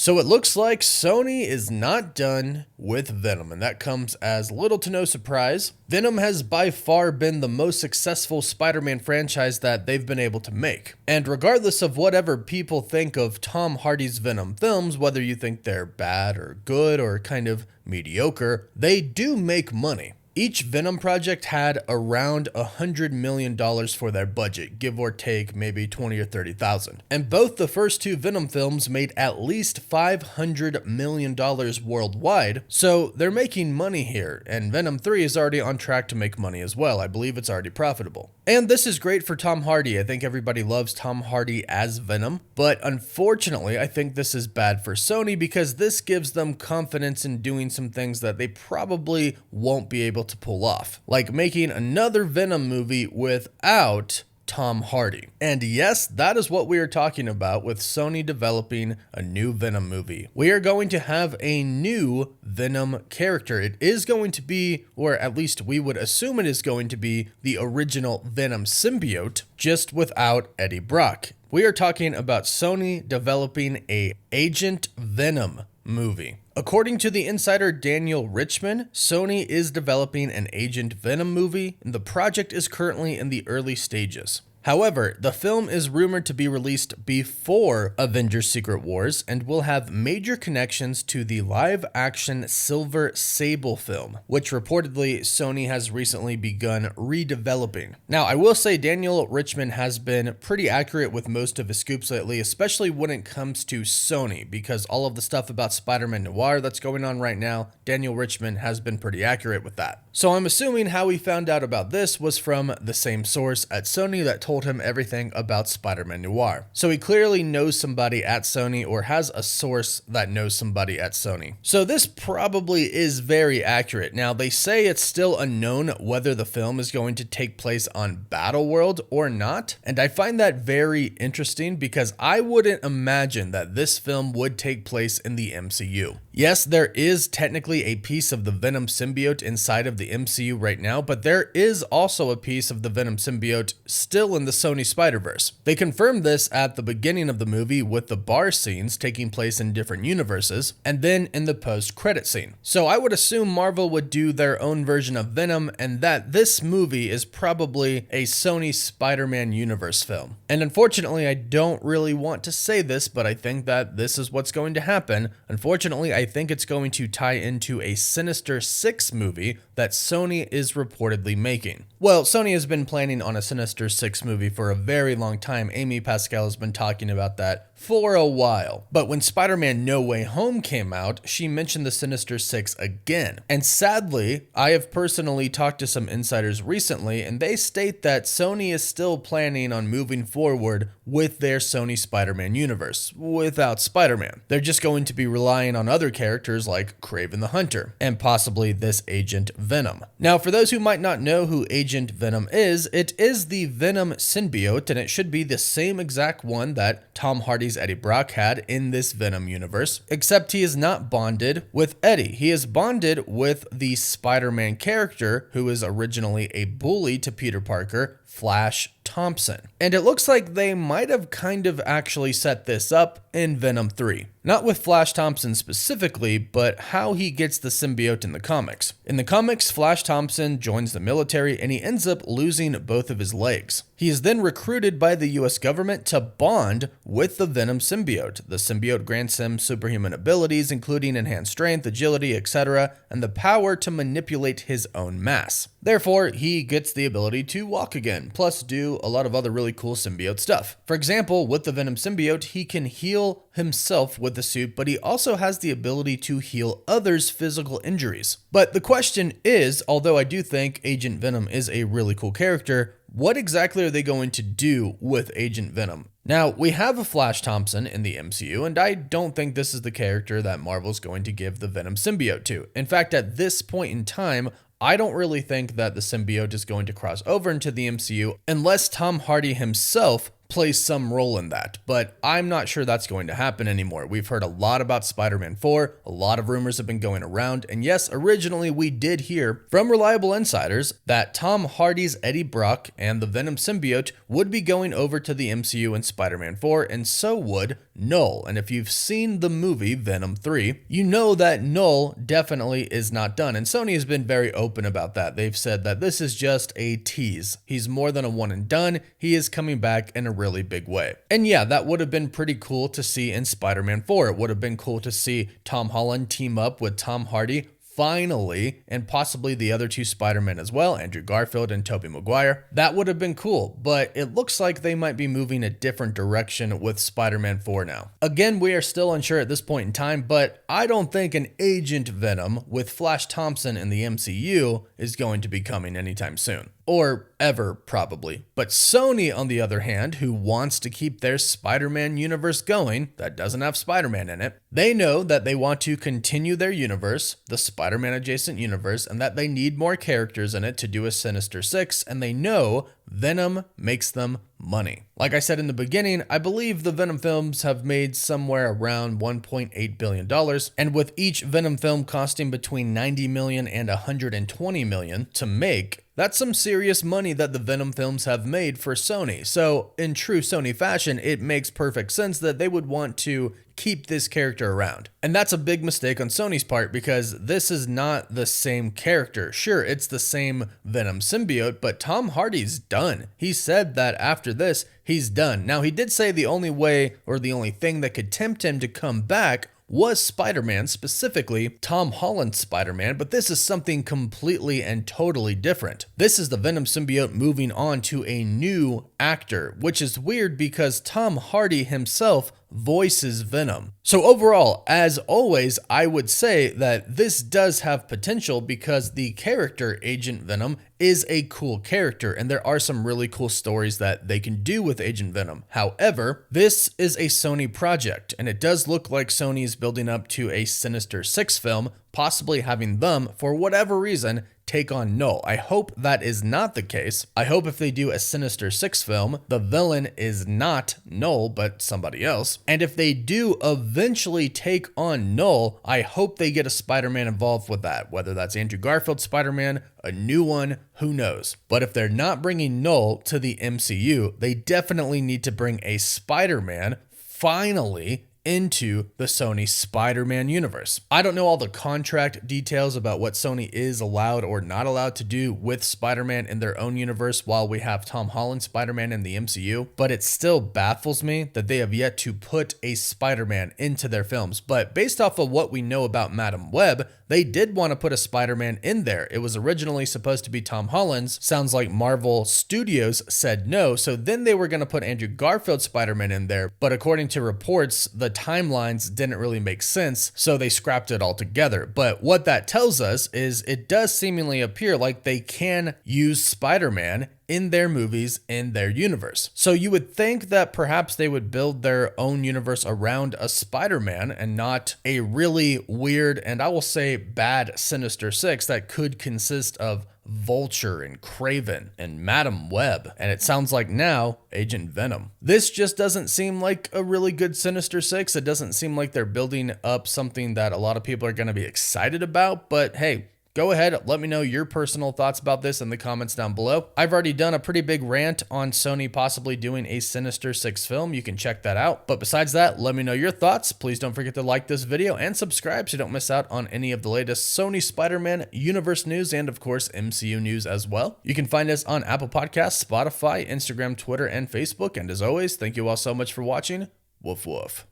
So it looks like Sony is not done with Venom, and that comes as little to no surprise. Venom has by far been the most successful Spider-Man franchise that they've been able to make. And regardless of whatever people think of Tom Hardy's Venom films, whether you think they're bad or good or kind of mediocre, they do make money. Each Venom project had around $100 million for their budget, give or take maybe 20 or 30,000. And both the first two Venom films made at least $500 million worldwide, so they're making money here, and Venom 3 is already on track to make money as well. I believe it's already profitable. And this is great for Tom Hardy. I think everybody loves Tom Hardy as Venom, but unfortunately, I think this is bad for Sony because this gives them confidence in doing some things that they probably won't be able to pull off, like making another Venom movie without Tom Hardy. And yes, that is what we are talking about with Sony developing a new Venom movie. We are going to have a new Venom character. It is going to be, or at least we would assume it is going to be, the original Venom symbiote, just without Eddie Brock. We are talking about Sony developing a Agent Venom movie. According to the insider Daniel Richman, Sony is developing an Agent Venom movie, and the project is currently in the early stages. However, the film is rumored to be released before Avengers Secret Wars and will have major connections to the live-action Silver Sable film, which reportedly Sony has recently begun redeveloping. Now, I will say Daniel Richman has been pretty accurate with most of his scoops lately, especially when it comes to Sony, because all of the stuff about Spider-Man Noir that's going on right now, Daniel Richman has been pretty accurate with that. So I'm assuming how he found out about this was from the same source at Sony that told him everything about Spider-Man Noir. So he clearly knows somebody at Sony or has a source that knows somebody at Sony. So this probably is very accurate. Now they say it's still unknown whether the film is going to take place on Battleworld or not. And I find that very interesting because I wouldn't imagine that this film would take place in the MCU. Yes, there is technically a piece of the Venom symbiote inside of the MCU right now, but there is also a piece of the Venom symbiote still in the Sony Spider-Verse. They confirmed this at the beginning of the movie with the bar scenes taking place in different universes, and then in the post-credit scene. So I would assume Marvel would do their own version of Venom, and that this movie is probably a Sony Spider-Man universe film. And unfortunately, I don't really want to say this, but I think that this is what's going to happen. Unfortunately, I think it's going to tie into a Sinister Six movie that Sony is reportedly making. Well, Sony has been planning on a Sinister Six movie for a very long time. Amy Pascal has been talking about that for a while. But when Spider-Man No Way Home came out, she mentioned the Sinister Six again. And sadly, I have personally talked to some insiders recently, and they state that Sony is still planning on moving forward with their Sony Spider-Man universe without Spider-Man. They're just going to be relying on other characters like Kraven the Hunter and possibly this Agent Venom. Now, for those who might not know who Agent Venom is, it is the Venom symbiote, and it should be the same exact one that Tom Hardy's Eddie Brock had in this Venom universe, except he is not bonded with Eddie. He is bonded with the Spider-Man character who is originally a bully to Peter Parker, Flash Thompson. And it looks like they might have kind of actually set this up in Venom 3. Not with Flash Thompson specifically, but how he gets the symbiote in the comics. In the comics, Flash Thompson joins the military and he ends up losing both of his legs. He is then recruited by the US government to bond with the Venom symbiote. The symbiote grants him superhuman abilities, including enhanced strength, agility, etc., and the power to manipulate his own mass. Therefore, he gets the ability to walk again, plus do a lot of other really cool symbiote stuff. For example, with the Venom symbiote, he can heal himself with the suit, but he also has the ability to heal others' physical injuries. But the question is, although I do think Agent Venom is a really cool character, what exactly are they going to do with Agent Venom? Now, we have a Flash Thompson in the MCU, and I don't think this is the character that Marvel's going to give the Venom symbiote to. In fact, at this point in time, I don't really think that the symbiote is going to cross over into the MCU unless Tom Hardy himself plays some role in that, but I'm not sure that's going to happen anymore. We've heard a lot about Spider-Man 4, a lot of rumors have been going around, and yes, originally we did hear from reliable insiders that Tom Hardy's Eddie Brock and the Venom symbiote would be going over to the MCU in Spider-Man 4, and so would Null. And if you've seen the movie Venom 3, you know that Null definitely is not done. And Sony has been very open about that. They've said that this is just a tease. He's more than a one and done. He is coming back in a really big way. And yeah, that would have been pretty cool to see in Spider-Man 4. It would have been cool to see Tom Holland team up with Tom Hardy finally, and possibly the other two Spider-Men as well, Andrew Garfield and Tobey Maguire. That would have been cool, but it looks like they might be moving a different direction with Spider-Man 4 now. Again, we are still unsure at this point in time, but I don't think an Agent Venom with Flash Thompson in the MCU is going to be coming anytime soon. Or ever, probably. But Sony, on the other hand, who wants to keep their Spider-Man universe going, that doesn't have Spider-Man in it, they know that they want to continue their universe, the Spider-Man adjacent universe, and that they need more characters in it to do a Sinister Six, and they know Venom makes them money. Like I said in the beginning, I believe the Venom films have made somewhere around $1.8 billion, and with each Venom film costing between $90 million and $120 million to make, that's some serious money that the Venom films have made for Sony. So in true Sony fashion, it makes perfect sense that they would want to keep this character around. And that's a big mistake on Sony's part because this is not the same character. Sure, it's the same Venom symbiote, but Tom Hardy's done. He said that after this, he's done. Now, he did say the only way or the only thing that could tempt him to come back was Spider-Man, specifically Tom Holland's Spider-Man, but this is something completely and totally different. This is the Venom symbiote moving on to a new actor, which is weird because Tom Hardy himself voices Venom. So overall, as always, I would say that this does have potential because the character Agent Venom is a cool character and there are some really cool stories that they can do with Agent Venom. However, this is a Sony project and it does look like Sony is building up to a Sinister Six film, possibly having them, for whatever reason, take on Null. I hope that is not the case. I hope if they do a Sinister Six film, the villain is not Null, but somebody else. And if they do eventually take on Null, I hope they get a Spider-Man involved with that, whether that's Andrew Garfield's Spider-Man, a new one, who knows. But if they're not bringing Null to the MCU, they definitely need to bring a Spider-Man finally into the Sony Spider-Man universe. I don't know all the contract details about what Sony is allowed or not allowed to do with Spider-Man in their own universe while we have Tom Holland Spider-Man in the MCU, but it still baffles me that they have yet to put a Spider-Man into their films. But based off of what we know about Madam Web, they did want to put a Spider-Man in there. It was originally supposed to be Tom Holland's. Sounds like Marvel Studios said no, so then they were going to put Andrew Garfield's Spider-Man in there, but according to reports, the timelines didn't really make sense, so they scrapped it altogether. But what that tells us is it does seemingly appear like they can use Spider-Man in their movies, in their universe. So you would think that perhaps they would build their own universe around a Spider-Man and not a really weird and I will say bad Sinister Six that could consist of Vulture and Kraven and Madam Web, and it sounds like now Agent Venom. This just doesn't seem like a really good Sinister Six. It doesn't seem like they're building up something that a lot of people are going to be excited about, but hey, go ahead, let me know your personal thoughts about this in the comments down below. I've already done a pretty big rant on Sony possibly doing a Sinister Six film. You can check that out. But besides that, let me know your thoughts. Please don't forget to like this video and subscribe so you don't miss out on any of the latest Sony Spider-Man universe news and of course MCU news as well. You can find us on Apple Podcasts, Spotify, Instagram, Twitter, and Facebook. And as always, thank you all so much for watching. Woof woof.